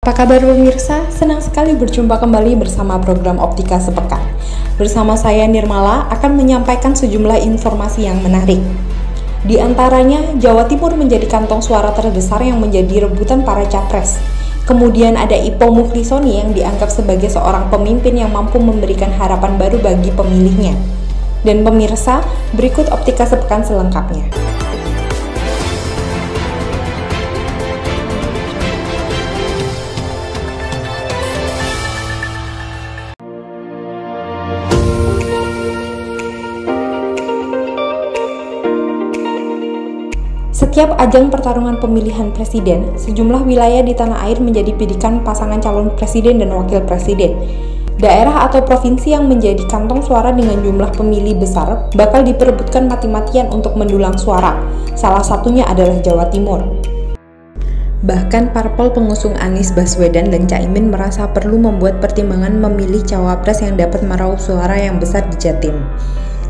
Apa kabar pemirsa? Senang sekali berjumpa kembali bersama program Optika Sepekan. Bersama saya Nirmala akan menyampaikan sejumlah informasi yang menarik. Di antaranya, Jawa Timur menjadi kantong suara terbesar yang menjadi rebutan para capres. Kemudian ada Ippo Muflisoni yang dianggap sebagai seorang pemimpin yang mampu memberikan harapan baru bagi pemilihnya. Dan pemirsa, berikut Optika Sepekan selengkapnya. Setiap ajang pertarungan pemilihan presiden, sejumlah wilayah di tanah air menjadi bidikan pasangan calon presiden dan wakil presiden. Daerah atau provinsi yang menjadi kantong suara dengan jumlah pemilih besar bakal diperebutkan mati-matian untuk mendulang suara. Salah satunya adalah Jawa Timur. Bahkan parpol pengusung Anies Baswedan dan Caimin merasa perlu membuat pertimbangan memilih cawapres yang dapat meraup suara yang besar di Jatim.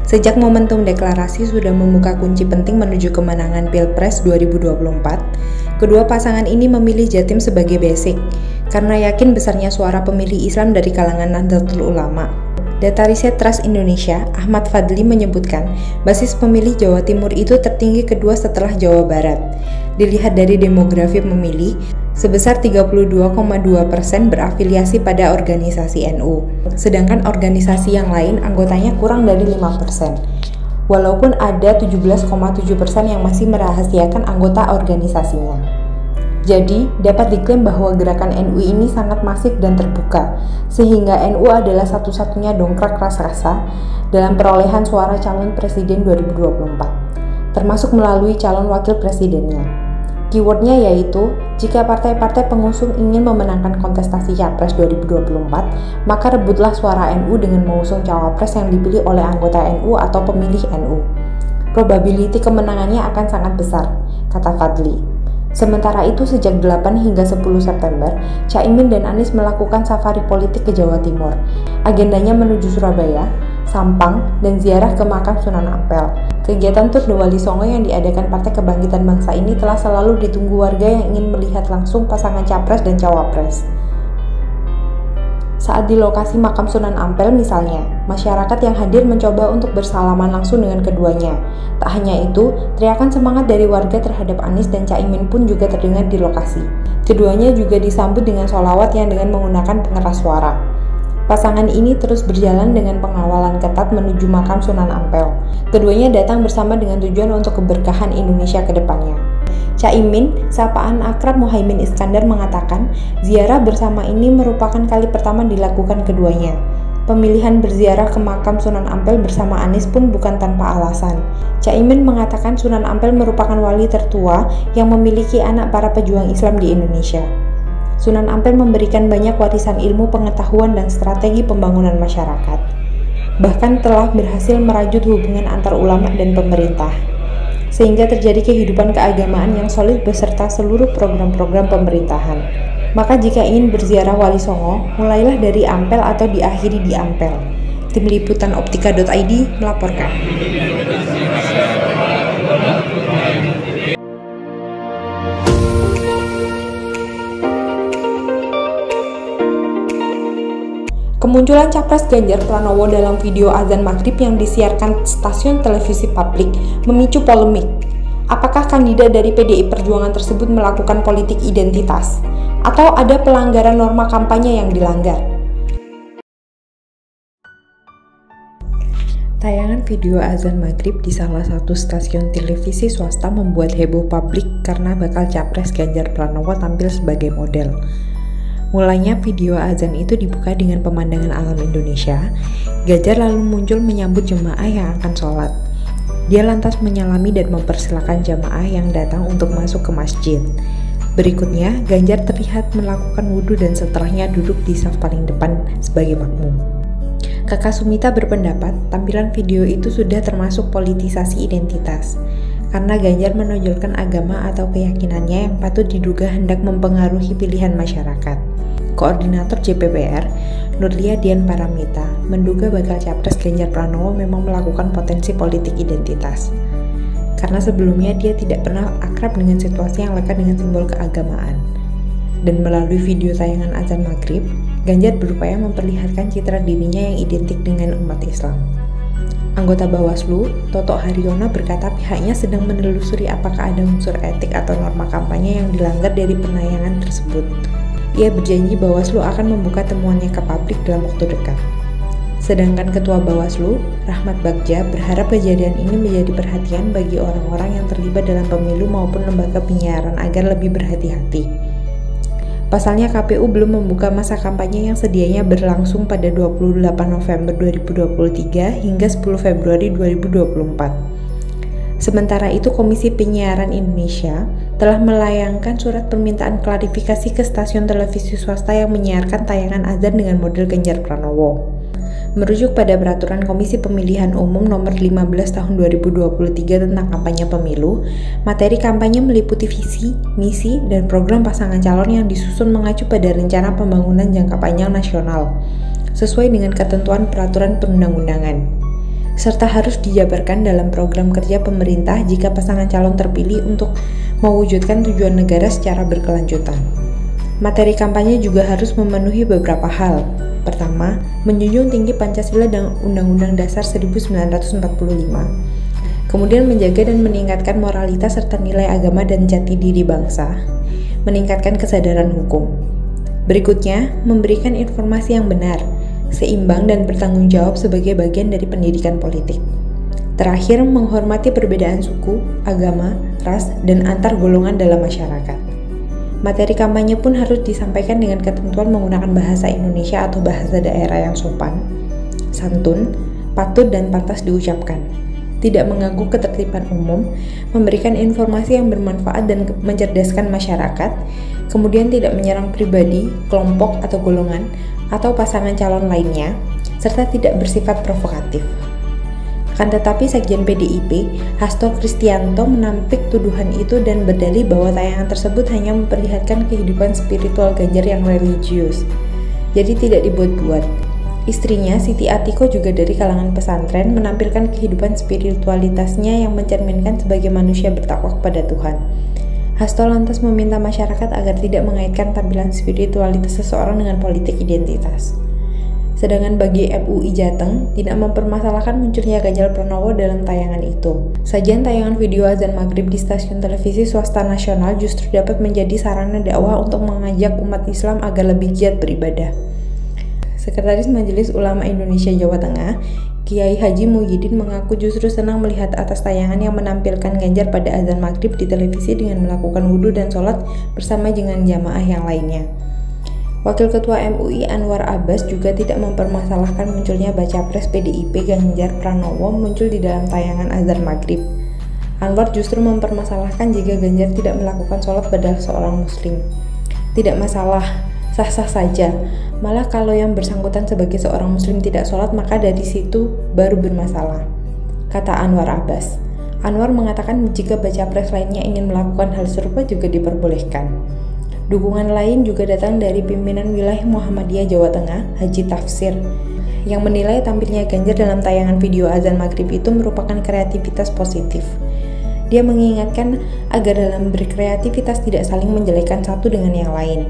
Sejak momentum deklarasi sudah membuka kunci penting menuju kemenangan Pilpres 2024, kedua pasangan ini memilih Jatim sebagai basic, karena yakin besarnya suara pemilih Islam dari kalangan Nahdlatul Ulama. Data riset Trust Indonesia, Ahmad Fadli menyebutkan, basis pemilih Jawa Timur itu tertinggi kedua setelah Jawa Barat. Dilihat dari demografi pemilih, sebesar 32,2% berafiliasi pada organisasi NU, sedangkan organisasi yang lain anggotanya kurang dari 5%. Walaupun ada 17,7% yang masih merahasiakan anggota organisasinya. Jadi, dapat diklaim bahwa gerakan NU ini sangat masif dan terbuka, sehingga NU adalah satu-satunya dongkrak raksasa dalam perolehan suara calon presiden 2024, termasuk melalui calon wakil presidennya. Keywordnya yaitu, jika partai-partai pengusung ingin memenangkan kontestasi Capres 2024, maka rebutlah suara NU dengan mengusung cawapres yang dipilih oleh anggota NU atau pemilih NU. Probability kemenangannya akan sangat besar, kata Fadli. Sementara itu, sejak 8 hingga 10 September, Caimin dan Anies melakukan safari politik ke Jawa Timur. Agendanya menuju Surabaya, Sampang, dan ziarah ke makam Sunan Ampel. Kegiatan Tur de Wali Songo yang diadakan Partai Kebangkitan Bangsa ini telah selalu ditunggu warga yang ingin melihat langsung pasangan capres dan cawapres. Saat di lokasi makam Sunan Ampel misalnya, masyarakat yang hadir mencoba untuk bersalaman langsung dengan keduanya. Tak hanya itu, teriakan semangat dari warga terhadap Anies dan Caimin pun juga terdengar di lokasi. Keduanya juga disambut dengan sholawat yang dengan menggunakan pengeras suara. Pasangan ini terus berjalan dengan pengawalan ketat menuju makam Sunan Ampel. Keduanya datang bersama dengan tujuan untuk keberkahan Indonesia ke depannya. Caimin, sapaan akrab Muhaimin Iskandar mengatakan, ziarah bersama ini merupakan kali pertama dilakukan keduanya. Pemilihan berziarah ke makam Sunan Ampel bersama Anies pun bukan tanpa alasan. Caimin mengatakan Sunan Ampel merupakan wali tertua yang memiliki anak para pejuang Islam di Indonesia. Sunan Ampel memberikan banyak warisan ilmu, pengetahuan, dan strategi pembangunan masyarakat. Bahkan telah berhasil merajut hubungan antar ulama dan pemerintah, sehingga terjadi kehidupan keagamaan yang solid beserta seluruh program-program pemerintahan. Maka jika ingin berziarah Wali Songo, mulailah dari Ampel atau diakhiri di Ampel. Tim Liputan Optika.id melaporkan. Kemunculan Capres Ganjar Pranowo dalam video azan maghrib yang disiarkan stasiun televisi publik memicu polemik. Apakah kandidat dari PDI Perjuangan tersebut melakukan politik identitas? Atau ada pelanggaran norma kampanye yang dilanggar? Tayangan video azan maghrib di salah satu stasiun televisi swasta membuat heboh publik karena bakal Capres Ganjar Pranowo tampil sebagai model. Mulanya video azan itu dibuka dengan pemandangan alam Indonesia. Ganjar lalu muncul menyambut jemaah yang akan sholat. Dia lantas menyalami dan mempersilakan jemaah yang datang untuk masuk ke masjid. Berikutnya, Ganjar terlihat melakukan wudhu dan setelahnya duduk di saf paling depan sebagai makmum. Kakak Sumita berpendapat tampilan video itu sudah termasuk politisasi identitas, karena Ganjar menonjolkan agama atau keyakinannya yang patut diduga hendak mempengaruhi pilihan masyarakat. Koordinator JPPR, Nurlia Dian Paramita, menduga bakal Capres Ganjar Pranowo memang melakukan potensi politik identitas. Karena sebelumnya dia tidak pernah akrab dengan situasi yang lekat dengan simbol keagamaan. Dan melalui video tayangan azan maghrib, Ganjar berupaya memperlihatkan citra dirinya yang identik dengan umat Islam. Anggota Bawaslu, Toto Haryono berkata pihaknya sedang menelusuri apakah ada unsur etik atau norma kampanye yang dilanggar dari penayangan tersebut. Ia berjanji Bawaslu akan membuka temuannya ke publik dalam waktu dekat. Sedangkan Ketua Bawaslu, Rahmat Bagja, berharap kejadian ini menjadi perhatian bagi orang-orang yang terlibat dalam pemilu maupun lembaga penyiaran agar lebih berhati-hati. Pasalnya KPU belum membuka masa kampanye yang sedianya berlangsung pada 28 November 2023 hingga 10 Februari 2024. Sementara itu, Komisi Penyiaran Indonesia telah melayangkan surat permintaan klarifikasi ke stasiun televisi swasta yang menyiarkan tayangan azan dengan model Ganjar Pranowo. Merujuk pada Peraturan Komisi Pemilihan Umum Nomor 15 Tahun 2023 tentang kampanye pemilu, materi kampanye meliputi visi, misi, dan program pasangan calon yang disusun mengacu pada rencana pembangunan jangka panjang nasional, sesuai dengan ketentuan peraturan perundang-undangan, serta harus dijabarkan dalam program kerja pemerintah jika pasangan calon terpilih untuk mewujudkan tujuan negara secara berkelanjutan. Materi kampanye juga harus memenuhi beberapa hal. Pertama, menjunjung tinggi Pancasila dan Undang-Undang Dasar 1945. Kemudian menjaga dan meningkatkan moralitas serta nilai agama dan jati diri bangsa. Meningkatkan kesadaran hukum. Berikutnya, memberikan informasi yang benar, seimbang dan bertanggung jawab sebagai bagian dari pendidikan politik. Terakhir, menghormati perbedaan suku, agama, ras, dan antar golongan dalam masyarakat. Materi kampanye pun harus disampaikan dengan ketentuan menggunakan bahasa Indonesia atau bahasa daerah yang sopan, santun, patut dan pantas diucapkan, tidak mengganggu ketertiban umum, memberikan informasi yang bermanfaat dan mencerdaskan masyarakat, kemudian tidak menyerang pribadi, kelompok atau golongan, atau pasangan calon lainnya, serta tidak bersifat provokatif. Akan tetapi Sekjen PDIP, Hasto Kristianto menampik tuduhan itu dan berdalih bahwa tayangan tersebut hanya memperlihatkan kehidupan spiritual Ganjar yang religius, jadi tidak dibuat-buat. Istrinya, Siti Atiko, juga dari kalangan pesantren, menampilkan kehidupan spiritualitasnya yang mencerminkan sebagai manusia bertakwa kepada Tuhan. Hasto lantas meminta masyarakat agar tidak mengaitkan tampilan spiritualitas seseorang dengan politik identitas. Sedangkan bagi MUI Jateng, tidak mempermasalahkan munculnya Ganjar Pranowo dalam tayangan itu. Sajian tayangan video azan maghrib di stasiun televisi swasta nasional justru dapat menjadi sarana dakwah untuk mengajak umat Islam agar lebih giat beribadah. Sekretaris Majelis Ulama Indonesia Jawa Tengah, Kiai Haji Muhyiddin, mengaku justru senang melihat atas tayangan yang menampilkan Ganjar pada azan maghrib di televisi dengan melakukan wudhu dan sholat bersama dengan jamaah yang lainnya. Wakil Ketua MUI Anwar Abbas juga tidak mempermasalahkan munculnya baca pres PDIP Ganjar Pranowo muncul di dalam tayangan azan maghrib. Anwar justru mempermasalahkan jika Ganjar tidak melakukan sholat padahal seorang muslim. Tidak masalah, sah-sah saja. Malah kalau yang bersangkutan sebagai seorang muslim tidak sholat, maka dari situ baru bermasalah, kata Anwar Abbas. Anwar mengatakan jika baca pres lainnya ingin melakukan hal serupa juga diperbolehkan. Dukungan lain juga datang dari pimpinan wilayah Muhammadiyah Jawa Tengah, Haji Tafsir, yang menilai tampilnya Ganjar dalam tayangan video azan maghrib itu merupakan kreativitas positif. Dia mengingatkan agar dalam berkreativitas tidak saling menjelekkan satu dengan yang lain.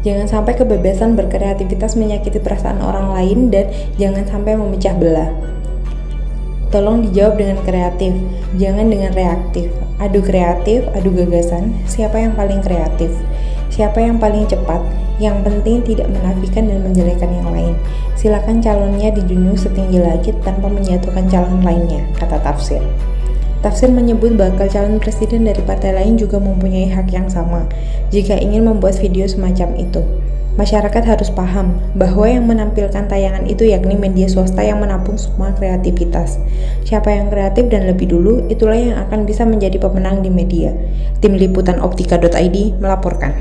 Jangan sampai kebebasan berkreativitas menyakiti perasaan orang lain dan jangan sampai memecah belah. Tolong dijawab dengan kreatif, jangan dengan reaktif. Adu kreatif, adu gagasan, siapa yang paling kreatif? Siapa yang paling cepat? Yang penting tidak menafikan dan menjelekan yang lain. Silakan calonnya dijunjung setinggi langit tanpa menyatukan calon lainnya, kata Tafsir. Tafsir menyebut bakal calon presiden dari partai lain juga mempunyai hak yang sama jika ingin membuat video semacam itu. Masyarakat harus paham bahwa yang menampilkan tayangan itu yakni media swasta yang menampung semua kreativitas. Siapa yang kreatif dan lebih dulu, itulah yang akan bisa menjadi pemenang di media. Tim Liputan Optika.id melaporkan.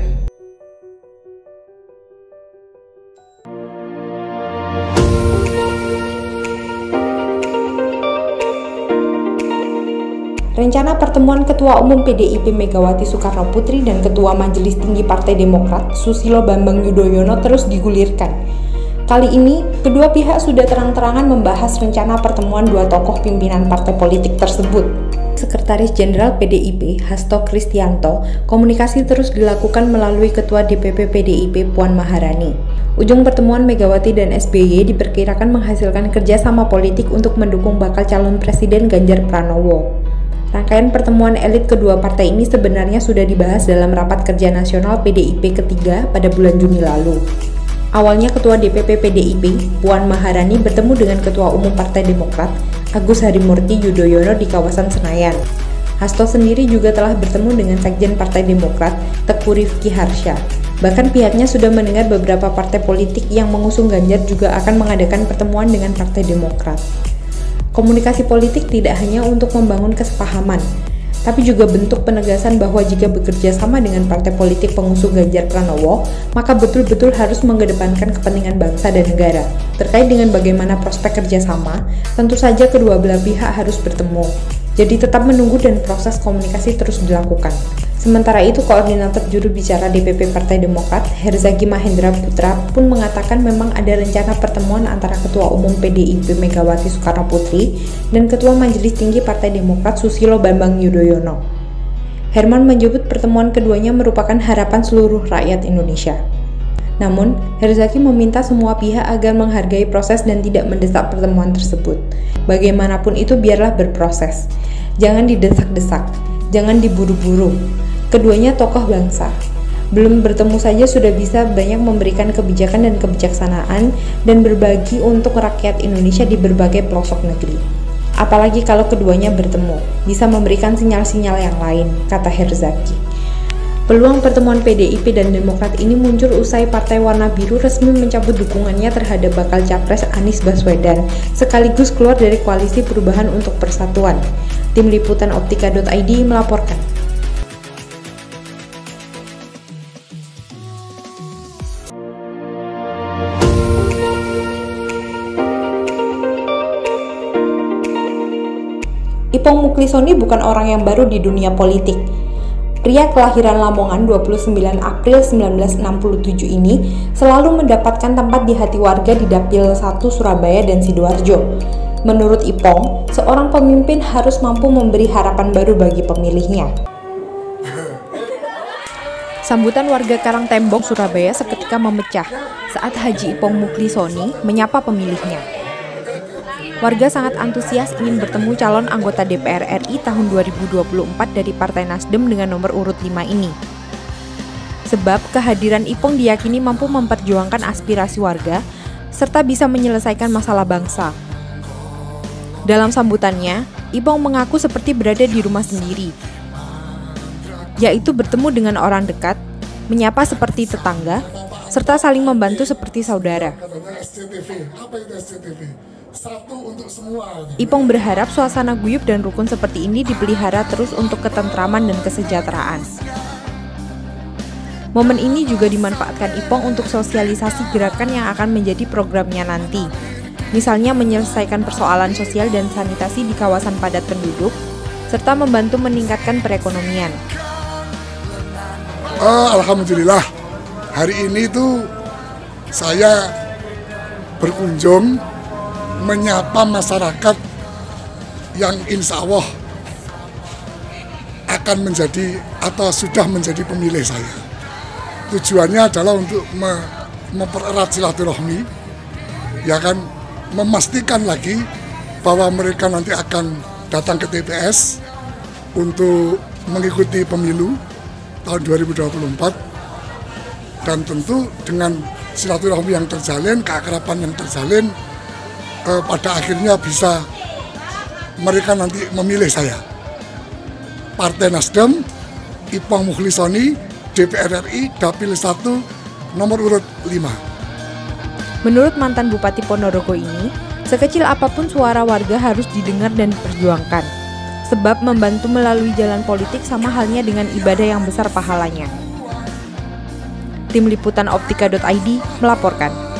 Rencana pertemuan Ketua Umum PDIP Megawati Soekarno Putri dan Ketua Majelis Tinggi Partai Demokrat Susilo Bambang Yudhoyono terus digulirkan. Kali ini, kedua pihak sudah terang-terangan membahas rencana pertemuan dua tokoh pimpinan partai politik tersebut. Sekretaris Jenderal PDIP, Hasto Kristianto, komunikasi terus dilakukan melalui Ketua DPP PDIP Puan Maharani. Ujung pertemuan Megawati dan SBY diperkirakan menghasilkan kerjasama politik untuk mendukung bakal calon Presiden Ganjar Pranowo. Rangkaian pertemuan elit kedua partai ini sebenarnya sudah dibahas dalam rapat kerja nasional PDIP ketiga pada bulan Juni lalu. Awalnya Ketua DPP PDIP, Puan Maharani bertemu dengan Ketua Umum Partai Demokrat, Agus Harimurti Yudhoyono di kawasan Senayan. Hasto sendiri juga telah bertemu dengan Sekjen Partai Demokrat, Teguh Rifki Harsha. Bahkan pihaknya sudah mendengar beberapa partai politik yang mengusung Ganjar juga akan mengadakan pertemuan dengan Partai Demokrat. Komunikasi politik tidak hanya untuk membangun kesepahaman, tapi juga bentuk penegasan bahwa jika bekerja sama dengan partai politik pengusung Ganjar Pranowo, maka betul-betul harus mengedepankan kepentingan bangsa dan negara. Terkait dengan bagaimana prospek kerjasama, tentu saja kedua belah pihak harus bertemu. Jadi tetap menunggu dan proses komunikasi terus dilakukan. Sementara itu, Koordinator Juru Bicara DPP Partai Demokrat, Herzaki Mahendra Putra, pun mengatakan memang ada rencana pertemuan antara Ketua Umum PDIP Megawati Soekarnoputri dan Ketua Majelis Tinggi Partai Demokrat Susilo Bambang Yudhoyono. Herman menyebut pertemuan keduanya merupakan harapan seluruh rakyat Indonesia. Namun, Herzaki meminta semua pihak agar menghargai proses dan tidak mendesak pertemuan tersebut. Bagaimanapun itu biarlah berproses. Jangan didesak-desak, jangan diburu-buru. Keduanya tokoh bangsa. Belum bertemu saja sudah bisa banyak memberikan kebijakan dan kebijaksanaan dan berbagi untuk rakyat Indonesia di berbagai pelosok negeri. Apalagi kalau keduanya bertemu, bisa memberikan sinyal-sinyal yang lain, kata Herzaki. Peluang pertemuan PDIP dan Demokrat ini muncul usai Partai Warna Biru resmi mencabut dukungannya terhadap bakal capres Anies Baswedan, sekaligus keluar dari Koalisi Perubahan untuk Persatuan. Tim Liputan Optika.id melaporkan. Ipong Muklisoni bukan orang yang baru di dunia politik. Pria kelahiran Lamongan 29 April 1967 ini selalu mendapatkan tempat di hati warga di Dapil 1 Surabaya dan Sidoarjo. Menurut Ipong, seorang pemimpin harus mampu memberi harapan baru bagi pemilihnya. Sambutan warga Karangtembok, Surabaya seketika memecah saat Haji Ipong Muklisoni menyapa pemilihnya. Warga sangat antusias ingin bertemu calon anggota DPR RI tahun 2024 dari Partai Nasdem dengan nomor urut 5 ini. Sebab kehadiran Ipong diyakini mampu memperjuangkan aspirasi warga serta bisa menyelesaikan masalah bangsa. Dalam sambutannya, Ipong mengaku seperti berada di rumah sendiri, yaitu bertemu dengan orang dekat, menyapa seperti tetangga, serta saling membantu seperti saudara. Ipong berharap suasana guyup dan rukun seperti ini dipelihara terus untuk ketentraman dan kesejahteraan. Momen ini juga dimanfaatkan Ipong untuk sosialisasi gerakan yang akan menjadi programnya nanti. Misalnya menyelesaikan persoalan sosial dan sanitasi di kawasan padat penduduk, serta membantu meningkatkan perekonomian. Alhamdulillah, hari ini tuh saya berkunjung menyapa masyarakat yang insya Allah akan menjadi atau sudah menjadi pemilih saya. Tujuannya adalah untuk mempererat silaturahmi, ya kan, memastikan lagi bahwa mereka nanti akan datang ke TPS untuk mengikuti pemilu tahun 2024, dan tentu dengan silaturahmi yang terjalin, keakraban yang terjalin, pada akhirnya bisa mereka nanti memilih saya. Partai Nasdem, Ipong Muklisoni, DPR RI, Dapil 1, nomor urut 5. Menurut mantan Bupati Ponorogo ini, sekecil apapun suara warga harus didengar dan diperjuangkan. Sebab membantu melalui jalan politik sama halnya dengan ibadah yang besar pahalanya. Tim Liputan Optika.id melaporkan.